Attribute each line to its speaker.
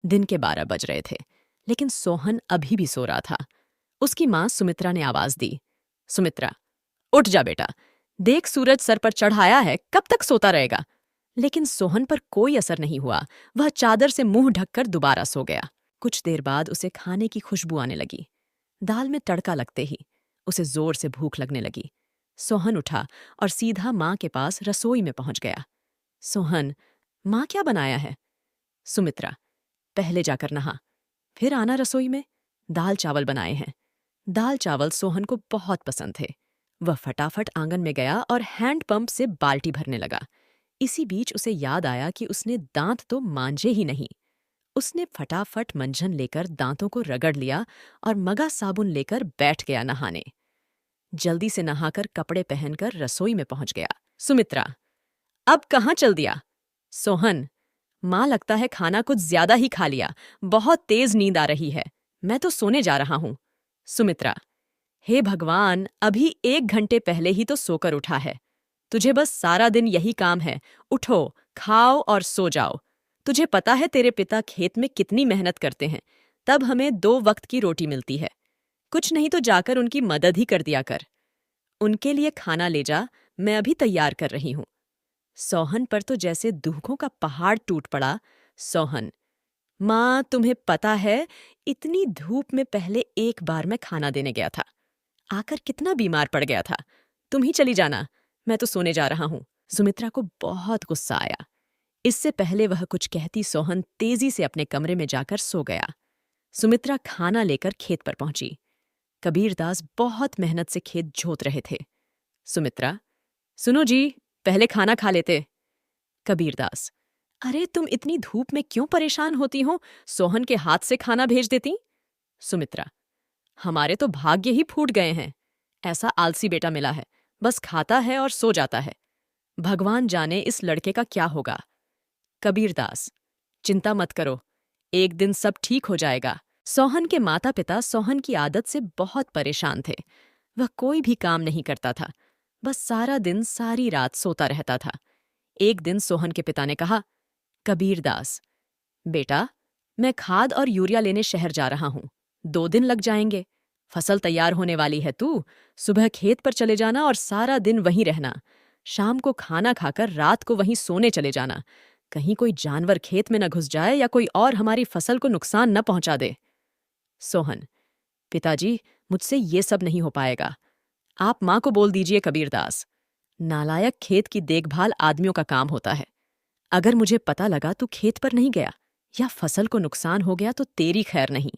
Speaker 1: दिन के 12 बज रहे थे, लेकिन सोहन अभी भी सो रहा था। उसकी माँ सुमित्रा ने आवाज दी, सुमित्रा, उठ जा बेटा, देख सूरज सर पर चढ़ आया है, कब तक सोता रहेगा। लेकिन सोहन पर कोई असर नहीं हुआ। वह चादर से मुंह ढककर दोबारा सो गया। कुछ देर बाद उसे खाने की खुशबू आने लगी। दाल में तड़का लगते ही उसे जोर से भूख लगने लगी। सोहन उठा और सीधा माँ के पास रसोई में पहुंच गया। सोहन, माँ क्या बनाया है? सुमित्रा, पहले जाकर नहा, फिर आना रसोई में। दाल चावल बनाए हैं। दाल चावल सोहन को बहुत पसंद थे। वह फटाफट आंगन में गया और हैंडपंप से बाल्टी भरने लगा। इसी बीच उसे याद आया कि उसने दांत तो मांजे ही नहीं। उसने फटाफट मंजन लेकर दांतों को रगड़ लिया और मगा साबुन लेकर बैठ गया नहाने। जल्दी से नहाकर कपड़े पहनकर रसोई में पहुंच गया। सुमित्रा, अब कहाँ चल दिया? सोहन, माँ लगता है खाना कुछ ज्यादा ही खा लिया, बहुत तेज नींद आ रही है, मैं तो सोने जा रहा हूं। सुमित्रा, हे भगवान, अभी 1 घंटे पहले ही तो सोकर उठा है। तुझे बस सारा दिन यही काम है, उठो, खाओ और सो जाओ। तुझे पता है तेरे पिता खेत में कितनी मेहनत करते हैं, तब हमें 2 वक्त की रोटी मिलती है। कुछ नहीं तो जाकर उनकी मदद ही कर दिया कर। उनके लिए खाना ले जा, मैं अभी तैयार कर रही हूं। सोहन पर तो जैसे दुखों का पहाड़ टूट पड़ा। सोहन, माँ तुम्हें पता है, इतनी धूप में पहले एक बार मैं खाना देने गया था, आकर कितना बीमार पड़ गया था। तुम ही चली जाना, मैं तो सोने जा रहा हूं। सुमित्रा को बहुत गुस्सा आया। इससे पहले वह कुछ कहती सोहन तेजी से अपने कमरे में जाकर सो गया। सुमित्रा खाना लेकर खेत पर पहुंची। कबीरदास बहुत मेहनत से खेत जोत रहे थे। सुमित्रा, सुनो जी, पहले खाना खा लेते। कबीरदास, अरे तुम इतनी धूप में क्यों परेशान होती हो, सोहन के हाथ से खाना भेज देती। सुमित्रा, हमारे तो भाग्य ही फूट गए हैं। ऐसा आलसी बेटा मिला है, बस खाता है और सो जाता है। भगवान जाने इस लड़के का क्या होगा। कबीरदास, चिंता मत करो, एक दिन सब ठीक हो जाएगा। सोहन के माता पिता सोहन की आदत से बहुत परेशान थे। वह कोई भी काम नहीं करता था, बस सारा दिन सारी रात सोता रहता था। एक दिन सोहन के पिता ने कहा, कबीरदास, बेटा, मैं खाद और यूरिया लेने शहर जा रहा हूं, 2 दिन लग जाएंगे। फसल तैयार होने वाली है, तू सुबह खेत पर चले जाना और सारा दिन वहीं रहना। शाम को खाना खाकर रात को वहीं सोने चले जाना। कहीं कोई जानवर खेत में न घुस जाए या कोई और हमारी फसल को नुकसान न पहुंचा दे। सोहन, पिताजी, मुझसे ये सब नहीं हो पाएगा। आप माँ को बोल दीजिए कबीरदास। नालायक खेत की देखभाल आदमियों का काम होता है। अगर मुझे पता लगा तू खेत पर नहीं गया या फसल को नुकसान हो गया तो तेरी खैर नहीं।